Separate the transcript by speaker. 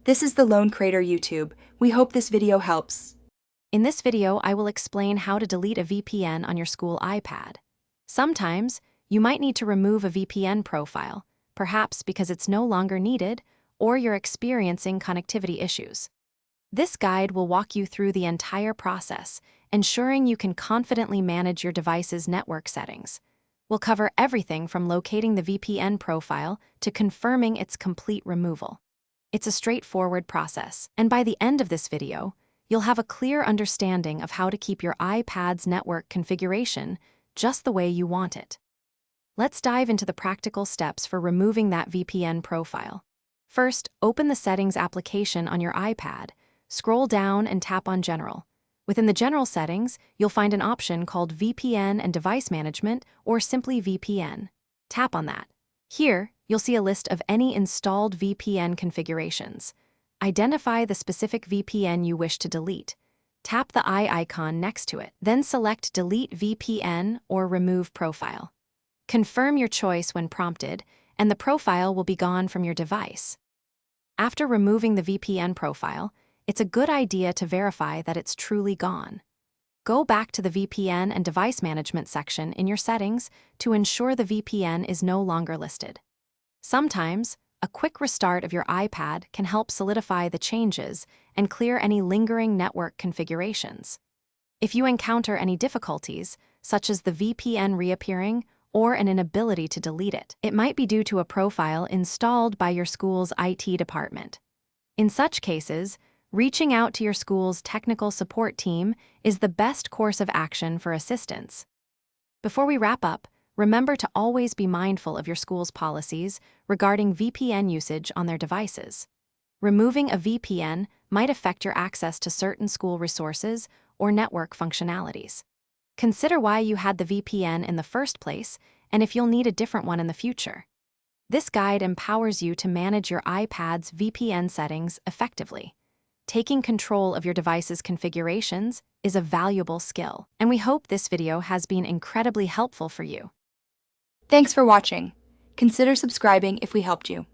Speaker 1: This is the Lone Crater YouTube. We hope this video helps.
Speaker 2: In this video, I will explain how to delete a VPN on your school iPad. Sometimes, you might need to remove a VPN profile, perhaps because it's no longer needed or you're experiencing connectivity issues. This guide will walk you through the entire process, ensuring you can confidently manage your device's network settings. We'll cover everything from locating the VPN profile to confirming its complete removal. It's a straightforward process, and by the end of this video, you'll have a clear understanding of how to keep your iPad's network configuration just the way you want it. Let's dive into the practical steps for removing that VPN profile. First, open the Settings application on your iPad, scroll down and tap on General. Within the General settings, you'll find an option called VPN and Device Management, or simply VPN. Tap on that. Here, you'll see a list of any installed VPN configurations. Identify the specific VPN you wish to delete. Tap the eye icon next to it, then select Delete VPN or Remove Profile. Confirm your choice when prompted, and the profile will be gone from your device. After removing the VPN profile, it's a good idea to verify that it's truly gone. Go back to the VPN and Device Management section in your settings to ensure the VPN is no longer listed. Sometimes, a quick restart of your iPad can help solidify the changes and clear any lingering network configurations. If you encounter any difficulties, such as the VPN reappearing or an inability to delete it, it might be due to a profile installed by your school's IT department. In such cases, reaching out to your school's technical support team is the best course of action for assistance. Before we wrap up, remember to always be mindful of your school's policies regarding VPN usage on their devices. Removing a VPN might affect your access to certain school resources or network functionalities. Consider why you had the VPN in the first place and if you'll need a different one in the future. This guide empowers you to manage your iPad's VPN settings effectively. Taking control of your device's configurations is a valuable skill, and we hope this video has been incredibly helpful for you.
Speaker 1: Thanks for watching. Consider subscribing if we helped you.